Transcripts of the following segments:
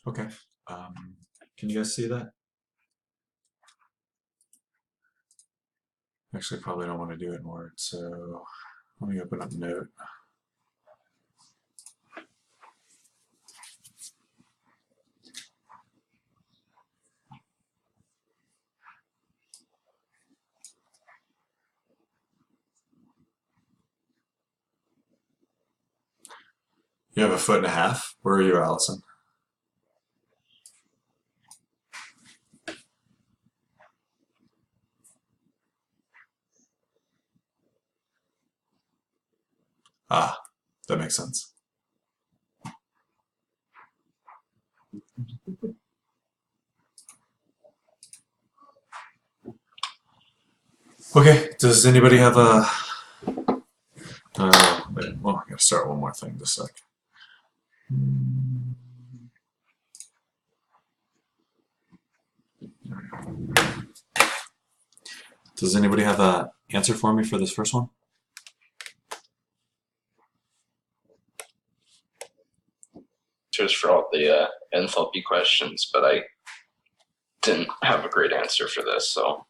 Okay. Um, can you guys see that? Actually, probably don't want to do it in Word, so let me open up Note. You have a foot and a half. Where are you, Allison? Ah, that makes sense. Okay, does anybody have a... well, I gotta start one more thing just a sec. Does anybody have a answer for me for this first one? Just for all the enthalpy questions, but I didn't have a great answer for this, so.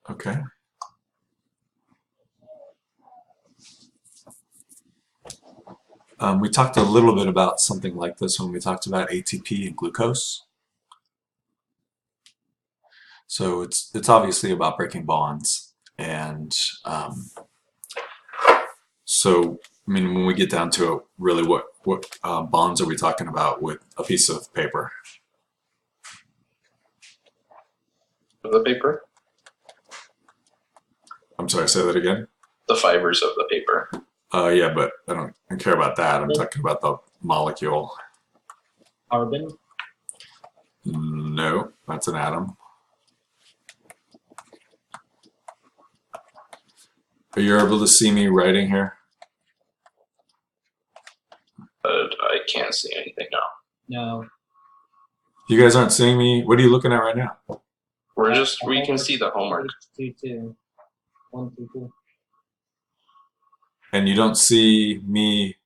Okay. We talked a little bit about something like this when we talked about ATP and glucose. So it's obviously about breaking bonds, and so I mean when we get down to it, really what bonds are we talking about with a piece of paper? The paper? I'm sorry, say that again. The fibers of the paper. Yeah, but I don't care about that. I'm talking about the molecule. Carbon? No, that's an atom. Are you able to see me writing here? But I can't see anything now. No. You guys aren't seeing me? What are you looking at right now? We can see the homework. 2, 1, 2, 2. And you don't see me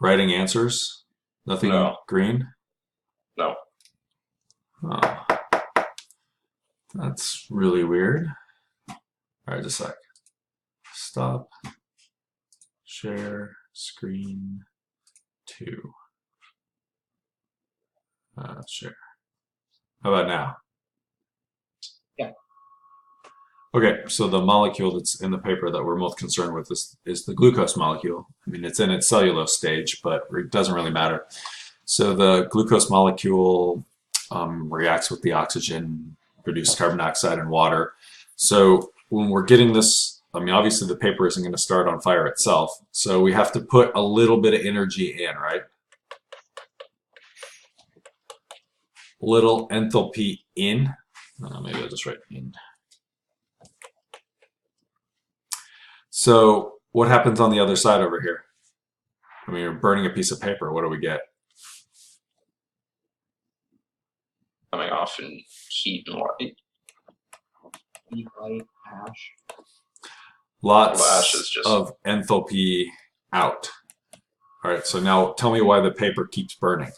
writing answers? Nothing No. green? No. Oh, that's really weird. All right, just a sec. Stop. Share screen 2. Share. How about now? Yeah. Okay, so the molecule that's in the paper that we're most concerned with is the glucose molecule. I mean, it's in its cellulose stage, but it doesn't really matter. So the glucose molecule reacts with the oxygen, produces carbon dioxide and water. So when we're getting this, I mean, obviously the paper isn't going to start on fire itself. So we have to put a little bit of energy in, right? Little enthalpy in. Maybe I'll just write in. So what happens on the other side over here? I mean, you're burning a piece of paper. What do we get? Coming off in heat and light. Heat, light, ash. Lots Well, ash is just... of enthalpy out. All right, so now tell me why the paper keeps burning.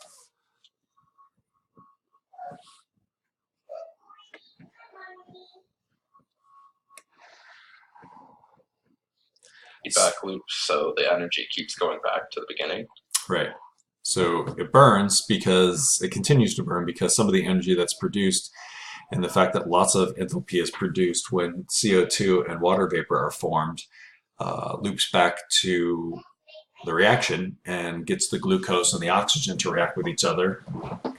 feedback loop, so the energy keeps going back to the beginning. Right. So it burns because it continues to burn because some of the energy that's produced and the fact that lots of enthalpy is produced when CO2 and water vapor are formed loops back to the reaction and gets the glucose and the oxygen to react with each other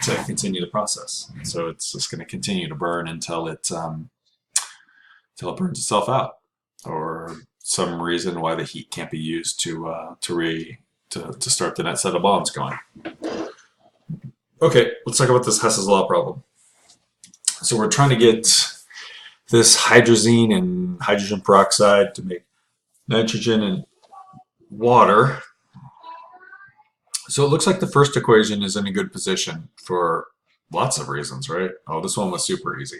to continue the process. So it's just going to continue to burn until it burns itself out, or some reason why the heat can't be used to start the next set of bonds going. Okay, let's talk about this Hess's law problem. So we're trying to get this hydrazine and hydrogen peroxide to make nitrogen and water. So it looks like the first equation is in a good position for lots of reasons, right? Oh, this one was super easy.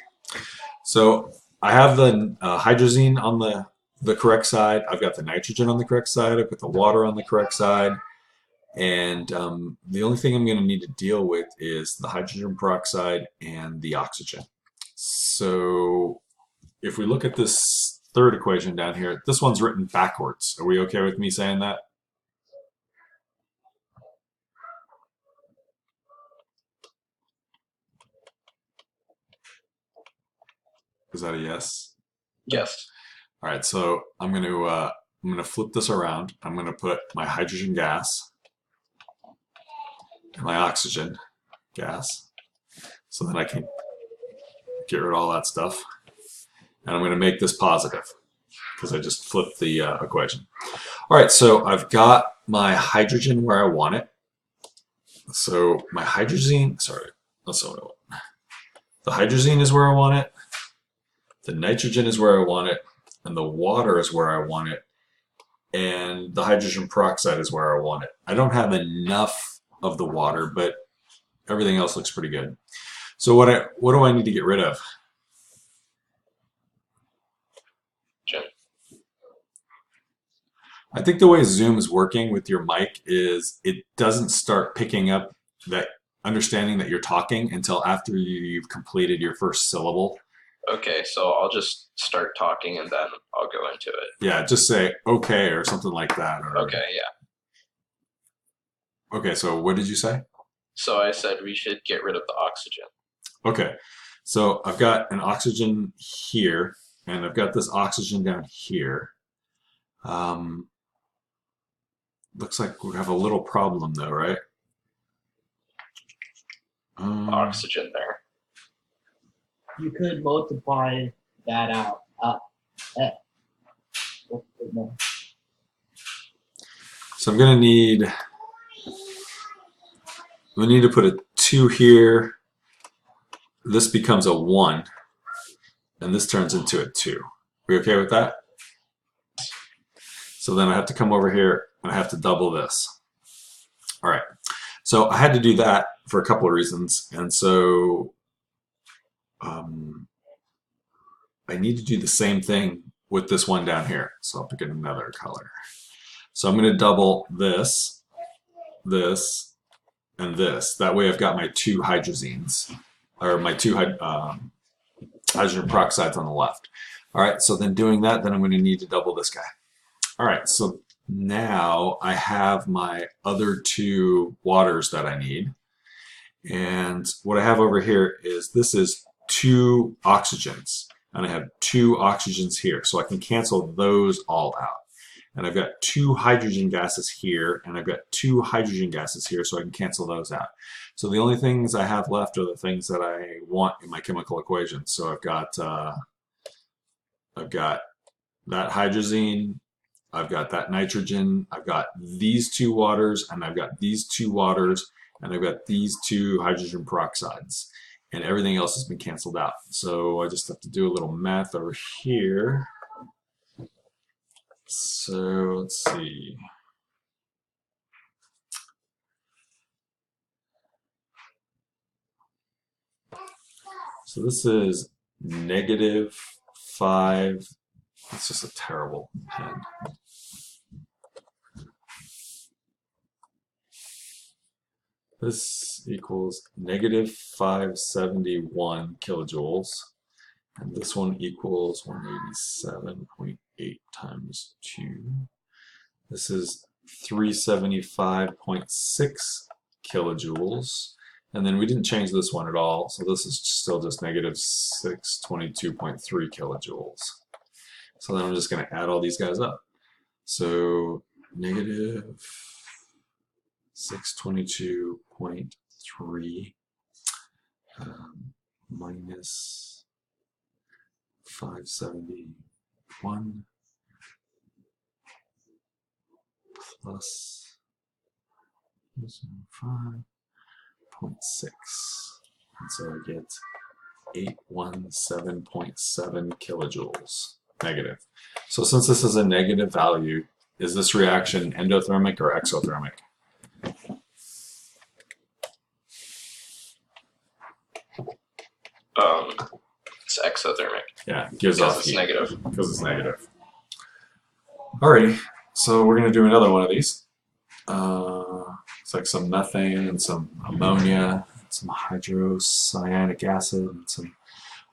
So I have the hydrazine on the correct side. I've got the nitrogen on the correct side. I've got the water on the correct side. And the only thing I'm going to need to deal with is the hydrogen peroxide and the oxygen. So if we look at this third equation down here, this one's written backwards. Are we okay with me saying that? Is that a yes? Yes. All right, so I'm gonna flip this around. I'm gonna put my hydrogen gas and my oxygen gas, so that I can get rid of all that stuff. And I'm gonna make this positive because I just flipped the equation. All right, so I've got my hydrogen where I want it. So my hydrogen, sorry, that's not what I want. The hydrogen is where I want it. The nitrogen is where I want it, and the water is where I want it, and the hydrogen peroxide is where I want it. I don't have enough of the water, but everything else looks pretty good. So what do I need to get rid of? Jen. I think the way Zoom is working with your mic is it doesn't start picking up that understanding that you're talking until after you've completed your first syllable. Okay, so I'll just start talking and then I'll go into it. Yeah, just say okay or something like that. Or, Okay, yeah. Okay, so what did you say? So I said we should get rid of the oxygen. Okay, so I've got an oxygen here, and I've got this oxygen down here. Looks like we have a little problem though, right? Oxygen there. You could multiply that out. No. So I'm gonna need to put a 2 here. This becomes a 1, and this turns into a 2. We okay with that? So then I have to come over here and I have to double this. All right. So I had to do that for a couple of reasons, and so I need to do the same thing with this one down here. So I'll pick another color. So I'm going to double this, this, and this. That way I've got my 2 hydrazines, or my 2 hydrogen peroxides on the left. All right, so then doing that, then I'm going to need to double this guy. All right, so now I have my other 2 waters that I need. And what I have over here is this is 2 oxygens, and I have 2 oxygens here, so I can cancel those all out. And I've got 2 hydrogen gases here, and I've got 2 hydrogen gases here, so I can cancel those out. So the only things I have left are the things that I want in my chemical equation. So I've got that hydrazine, I've got that nitrogen, I've got these 2 waters, and I've got these 2 waters, and I've got these 2 hydrogen peroxides, and everything else has been canceled out. So I just have to do a little math over here. So let's see. So this is -5. It's just a terrible pen. This equals -571 kilojoules. And this one equals 187.8 times 2. This is 375.6 kilojoules. And then we didn't change this one at all, so this is still just -622.3 kilojoules. So then I'm just going to add all these guys up. So -622.3 minus 571 plus 5.6, and so I get 817.7 kilojoules negative. So since this is a negative value, is this reaction endothermic or exothermic? It's exothermic. Yeah, it gives Because off it's heat. negative. Because it's negative. Alrighty, so we're going to do another one of these. It's like some methane and some ammonia, some hydrocyanic acid, and some.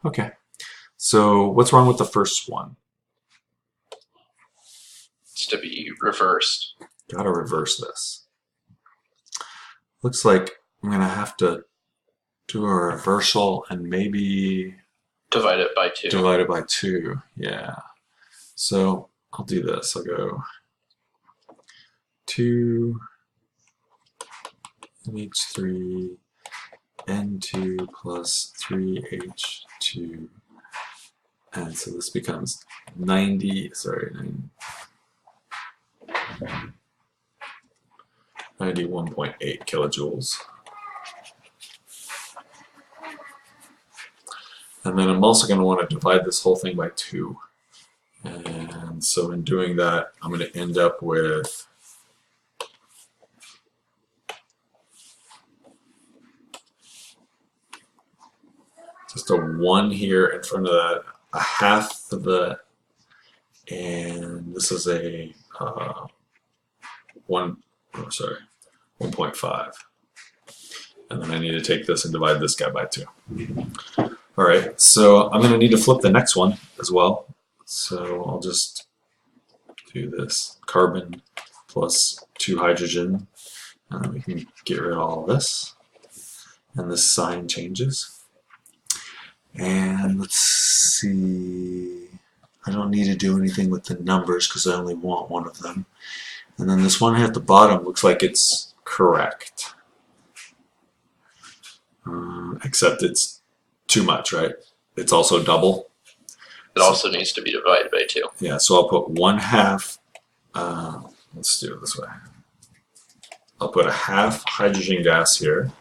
Okay. So what's wrong with the first one? It's to be reversed. Gotta reverse this. Looks like I'm gonna have to do a reversal and maybe Divide it by 2. divide it by 2. Yeah. So I'll do this. I'll go 2 NH3 N2 plus 3H2. And so this becomes 91.8 kilojoules. And then I'm also going to want to divide this whole thing by 2. And so in doing that, I'm going to end up with just a 1 here in front of that, a half of the, and this is a 1.5. And then I need to take this and divide this guy by 2. All right, so I'm going to need to flip the next one as well. So I'll just do this carbon plus 2 hydrogen, and then we can get rid of all of this. And this sign changes. And let's see, I don't need to do anything with the numbers because I only want one of them. And then this one here at the bottom looks like it's correct. Except it's too much, right? It's also double. It also needs to be divided by 2. Yeah, so I'll put 1/2, let's do it this way. I'll put a half hydrogen gas here.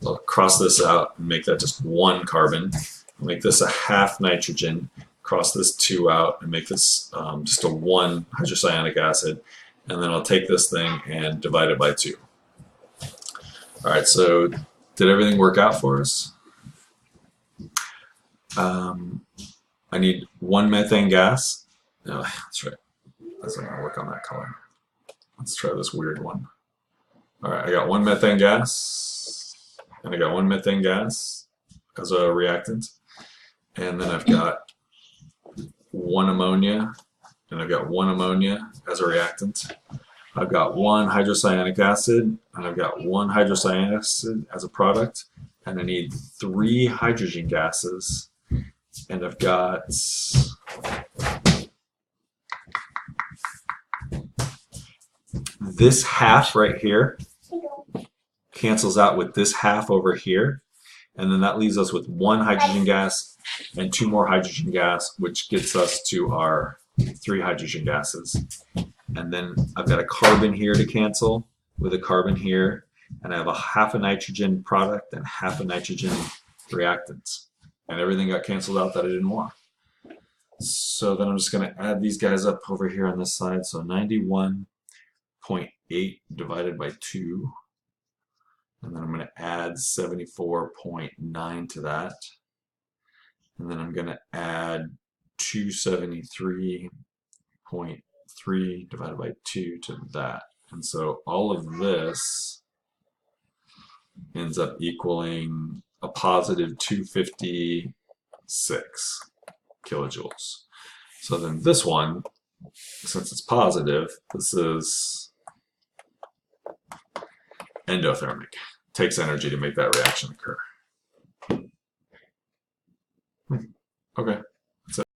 I'll cross this out and make that just 1 carbon. I'll make this a half nitrogen, cross this 2 out and make this just a 1 hydrocyanic acid. And then I'll take this thing and divide it by 2. All right, so did everything work out for us? I need 1 methane gas. No, that's right. That's not going to work on that color. Let's try this weird one. All right, I got 1 methane gas, and I got 1 methane gas as a reactant. And then I've got 1 ammonia, and I've got 1 ammonia as a reactant. I've got 1 hydrocyanic acid, and I've got 1 hydrocyanic acid as a product. And I need 3 hydrogen gases. And I've got this half right here cancels out with this half over here, and then that leaves us with 1 hydrogen gas and 2 more hydrogen gas, which gets us to our 3 hydrogen gases. And then I've got a carbon here to cancel with a carbon here, and I have a half a nitrogen product and half a nitrogen reactant. And everything got canceled out that I didn't want. So then I'm just going to add these guys up over here on this side. So 91.8 divided by 2. And then I'm going to add 74.9 to that. And then I'm going to add 273.3 divided by 2 to that. And so all of this ends up equaling a positive 256 kilojoules. So then this one, since it's positive, this is endothermic. It takes energy to make that reaction occur. Okay.